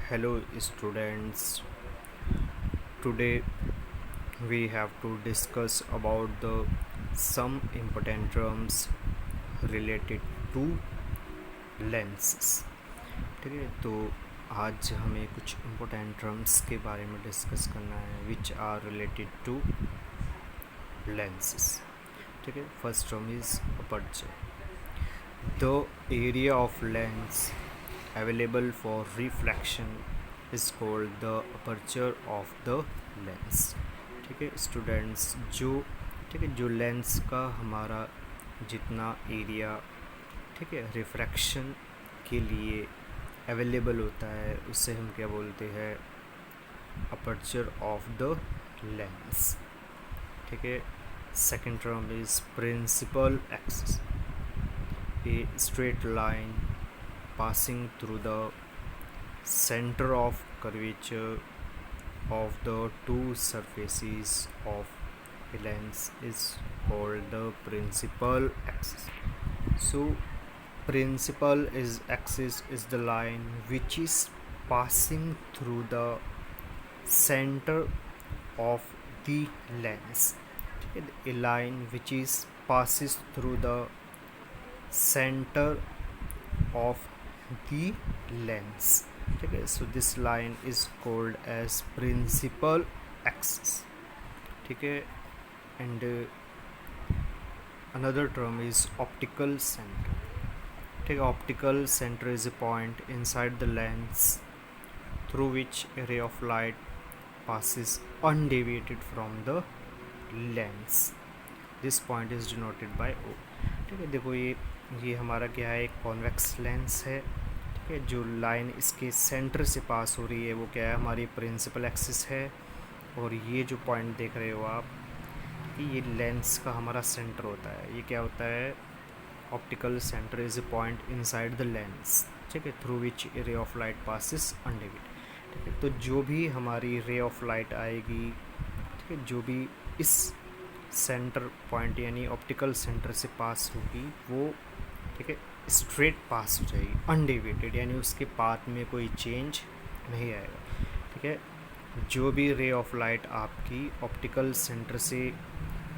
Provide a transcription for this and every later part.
Hello students, today we have to discuss about the some important terms related to lenses. ठीक है, तो आज हमें कुछ important terms के बारे में डिस्कस करना है which are related to lenses. ठीक है, first term is aperture. The area of lens available for reflection is called the aperture of the lens. ठीक है स्टूडेंट्स, जो लेंस का हमारा जितना एरिया ठीक है रिफ्रैक्शन के लिए अवेलेबल होता है उससे हम क्या बोलते हैं, अपर्चर ऑफ द लेंस. ठीक है, second term is principal axis, a straight line passing through the center of curvature of the two surfaces of a lens is called the principal axis. So principal axis is the line which is passing through the center of the lens. A line which is passes through the center of the lens. ठीक है, so this line is called as principal axis. ठीक है, and another term is optical center. ठीक है, optical center is a point inside the lens through which a ray of light passes undeviated from the lens. This point is denoted by O. ठीक है, देखो ये हमारा क्या है, एक कॉन्वेक्स लेंस है. ठीक है, जो लाइन इसके सेंटर से पास हो रही है वो क्या है, हमारी प्रिंसिपल एक्सिस है. और ये जो पॉइंट देख रहे हो आप कि ये लेंस का हमारा सेंटर होता है. ये क्या होता है, optical centre is a point inside the lens. ठीक है, through which A ray of light passes undeviated. ठीक है, तो जो भी हमारी रे ऑफ लाइट आएगी, ठीक है, जो भी इस सेंटर पॉइंट यानी ऑप्टिकल सेंटर से पास होगी वो ठीक है स्ट्रेट पास हो जाएगी, अनडेविएटेड, यानी उसके पाथ में कोई चेंज नहीं आएगा. ठीक है, जो भी रे ऑफ लाइट आपकी ऑप्टिकल सेंटर से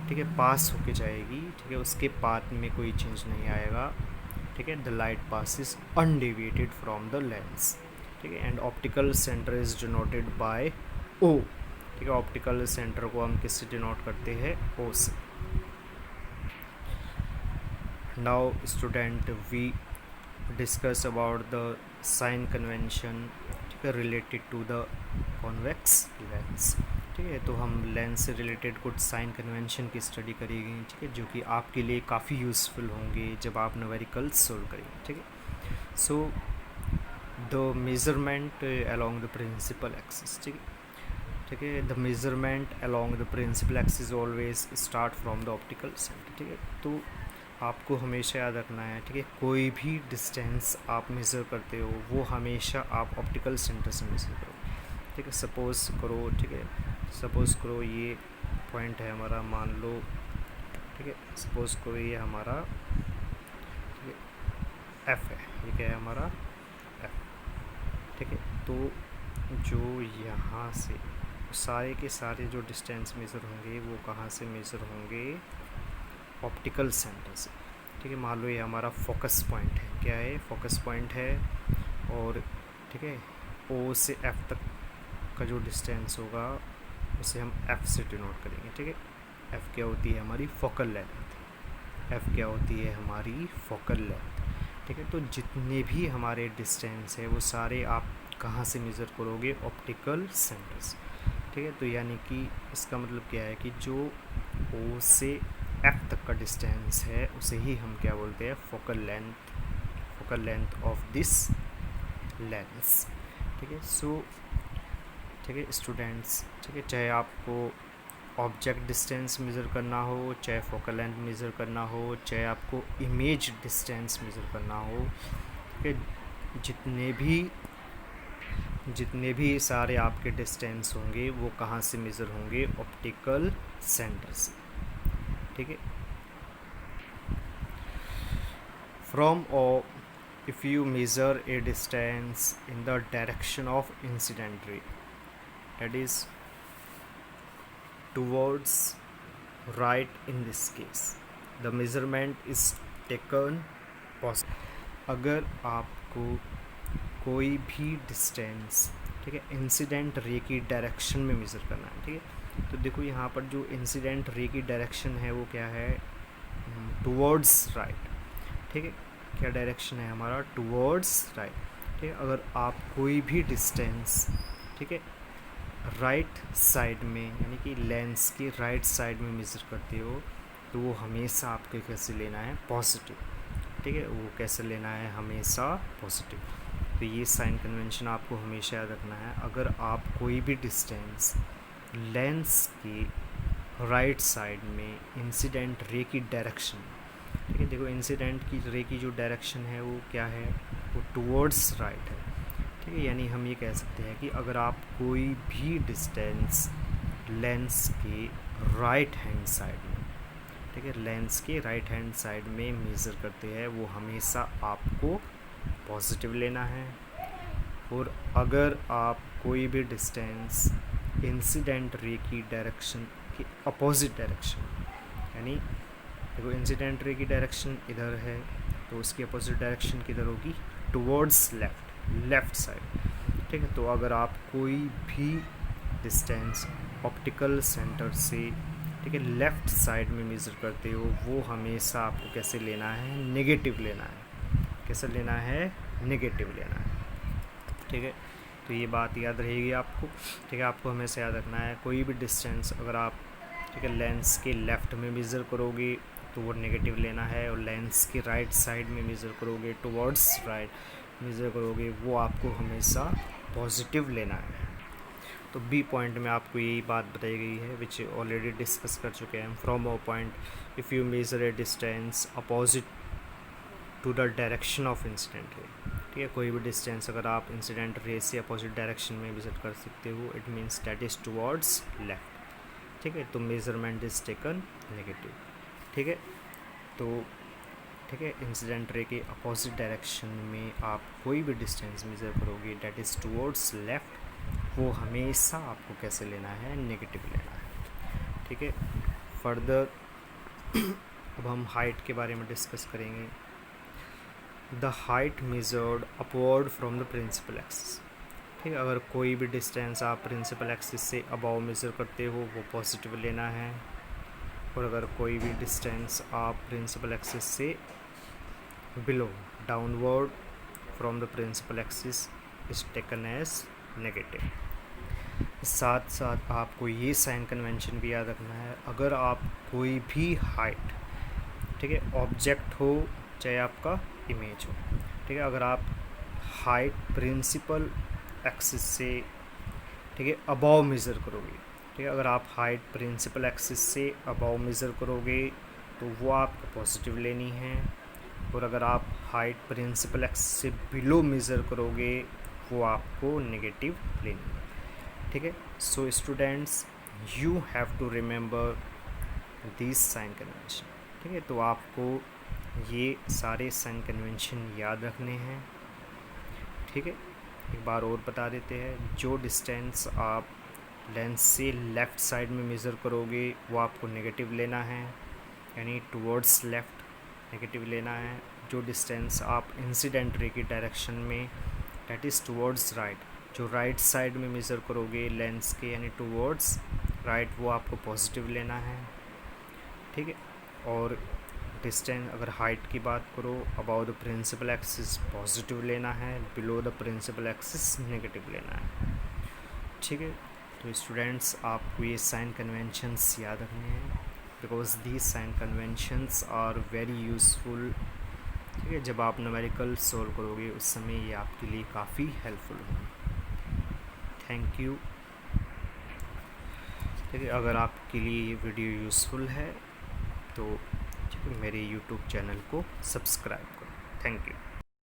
ठीक है पास होके जाएगी, ठीक है, उसके पाथ में कोई चेंज नहीं आएगा. ठीक है, the light passes undeviated from the lens. ठीक है, and optical centre is denoted by O. ठीक है, ऑप्टिकल सेंटर को हम किससे डिनोट करते हैं, ओ से. Now student we discuss about the sign convention ठीक है related to the convex lens. ठीक है, तो हम लेंस से रिलेटेड कुछ साइन कन्वेंशन की स्टडी करेंगे. ठीक है, जो कि आपके लिए काफ़ी यूज़फुल होंगे जब आप न्यूमेरिकल्स सोल्व करेंगे. ठीक है, so the measurement along the principal axis. ठीक है, the measurement along the principal axis always start from the optical centre. ठीक है, तो आपको हमेशा याद रखना है. ठीक है, कोई भी डिस्टेंस आप मेज़र करते हो वो हमेशा आप ऑप्टिकल सेंटर से मेज़र करो. ठीक है, सपोज़ करो ये पॉइंट है हमारा, मान लो. ठीक है, सपोज़ करो ये हमारा ठीक है एफ़ है. ये क्या है हमारा एफ़. ठीक है, तो जो यहाँ से सारे के सारे जो डिस्टेंस मेज़र होंगे वो कहाँ से मेज़र होंगे, ऑप्टिकल सेंटर से. ठीक है, मान लो ये हमारा फोकस पॉइंट है. क्या है, फोकस पॉइंट है. और ठीक है, ओ से एफ़ तक का जो डिस्टेंस होगा उसे हम एफ़ से डिनोट करेंगे. ठीक है, एफ़ क्या होती है, हमारी फोकल लेंथ. एफ़ क्या होती है, हमारी फोकल लेंथ. ठीक है, तो जितने भी हमारे डिस्टेंस है वो सारे आप कहाँ से मेज़र करोगे, ऑप्टिकल सेंटर से. ठीक है, तो यानी कि इसका मतलब क्या है कि जो ओ से एफ तक का डिस्टेंस है उसे ही हम क्या बोलते हैं, focal length of this lens. ठीक है, सो ठीक है स्टूडेंट्स, ठीक है, चाहे आपको ऑब्जेक्ट डिस्टेंस मेज़र करना हो, चाहे फोकल लेंथ मेज़र करना हो, चाहे आपको इमेज डिस्टेंस मेज़र करना हो. ठीक है, जितने भी सारे आपके डिस्टेंस होंगे वो कहाँ से मेज़र होंगे, ऑप्टिकल सेंटर से. ठीक है, from O if you measure a distance in the direction of incident ray, that is towards right, in this case the measurement is taken positive। अगर आपको कोई भी डिस्टेंस, ठीक है, इंसिडेंट रे की डायरेक्शन में मेज़र करना है, ठीक है, तो देखो यहाँ पर जो इंसिडेंट रे की डायरेक्शन है वो क्या है, टुवर्ड्स राइट, ठीक है, क्या डायरेक्शन है हमारा, टुवर्ड्स राइट, ठीक है। अगर आप कोई भी डिस्टेंस, ठीक है, राइट साइड में यानी कि लेंस के राइट साइड में मेज़र करते हो तो वो हमेशा आपको कैसे लेना है, पॉजिटिव, ठीक है, वो कैसे लेना है, हमेशा पॉजिटिव। तो ये साइन कन्वेंशन आपको हमेशा याद रखना है। अगर आप कोई भी डिस्टेंस लेंस के राइट साइड में इंसिडेंट रे की डायरेक्शन, ठीक है, देखो इंसिडेंट की रे की जो डायरेक्शन है वो क्या है, वो टुवर्ड्स राइट है, ठीक है। यानी हम ये कह सकते हैं कि अगर आप कोई भी डिस्टेंस लेंस के राइट हैंड साइड में, ठीक है, लेंस के राइट हैंड साइड में मेज़र करते हैं वो हमेशा आपको पॉजिटिव लेना है। और अगर आप कोई भी डिस्टेंस इंसिडेंट रे की डायरेक्शन की अपोजिट डायरेक्शन, यानी देखो इंसिडेंट रे की डायरेक्शन इधर है तो उसकी अपोजिट डायरेक्शन किधर होगी, टुवर्ड्स लेफ़्ट साइड, ठीक है। तो अगर आप कोई भी डिस्टेंस ऑप्टिकल सेंटर से, ठीक है, लेफ़्ट साइड में मेज़र करते हो वो हमेशा आपको कैसे लेना है, नेगेटिव लेना है। कैसे लेना है, नेगेटिव लेना है, ठीक है। तो ये बात याद रहेगी आपको, ठीक है। आपको हमेशा याद रखना है कोई भी डिस्टेंस अगर आप, ठीक है, लेंस के लेफ़्ट में मेज़र करोगे तो वो नेगेटिव लेना है, और लेंस के राइट साइड में मेज़र करोगे, टुवर्ड्स राइट मेज़र करोगे, वो आपको हमेशा पॉजिटिव लेना है। तो बी पॉइंट में आपको यही बात बताई गई है विच ऑलरेडी डिस्कस कर चुके हैं। From a point if you measure a distance opposite to the direction of incident ray, ठीक है, कोई भी डिस्टेंस अगर आप इंसिडेंट रे से अपोजिट डायरेक्शन में विजिट कर सकते हो, it means that is towards left, ठीक है। तो मेजरमेंट इज़ टेकन नेगेटिव, ठीक है। तो ठीक है, इंसिडेंट रे के अपोजिट डायरेक्शन में आप कोई भी डिस्टेंस मेज़र करोगे दैट इज़ टुवर्ड्स लेफ्ट, वो हमेशा आपको कैसे लेना है, नेगेटिव लेना है, ठीक है। फर्दर अब हम हाइट के बारे में डिस्कस करेंगे। The height measured upward from the principal axis, ठीक है, अगर कोई भी डिस्टेंस आप प्रिंसिपल एक्सिस से अबव मेज़र करते हो वो पॉजिटिव लेना है, और अगर कोई भी डिस्टेंस आप प्रिंसिपल एक्सिस से below, downward from the principal axis is taken as negative. साथ साथ आपको ये साइन कन्वेंशन भी याद रखना है, अगर आप कोई भी हाइट, ठीक है, ऑब्जेक्ट हो चाहे आपका इमेज हो, ठीक है, अगर आप हाइट प्रिंसिपल एक्सिस से, ठीक है, अबव मेज़र करोगे, ठीक है, अगर आप हाइट प्रिंसिपल एक्सिस से अबव मेज़र करोगे तो वो आपको पॉजिटिव लेनी है, और अगर आप हाइट प्रिंसिपल एक्सिस से बिलो मेज़र करोगे वो आपको नेगेटिव लेनी है, ठीक है। So students you have to remember this sign convention, ठीक है। तो आपको ये सारे साइन कन्वेंशन याद रखने हैं, ठीक है। एक बार और बता देते हैं, जो डिस्टेंस आप लेंस से लेफ़्ट साइड में मेज़र करोगे वो आपको नेगेटिव लेना है, यानी टुवर्ड्स लेफ़्ट नेगेटिव लेना है। जो डिस्टेंस आप इंसिडेंट रे की डायरेक्शन में दैट इज़ टुवर्ड्स राइट, जो राइट साइड में मेज़र करोगे लेंस के यानी टुवर्ड्स राइट, वो आपको पॉजिटिव लेना है, ठीक है। और डिस्टेंस अगर हाइट की बात करो about the principal axis positive लेना है, below the principal axis negative लेना है, ठीक है। तो स्टूडेंट्स आपको ये साइन कन्वेंशंस याद रखने हैं, because these sign conventions are very useful, ठीक है। जब आप न्यूमेरिकल सोल्व करोगे उस समय ये आपके लिए काफ़ी हेल्पफुल होगी। थैंक यू, ठीक है। अगर आपके लिए ये वीडियो यूज़फुल है तो मेरे YouTube चैनल को सब्सक्राइब करो। Thank you.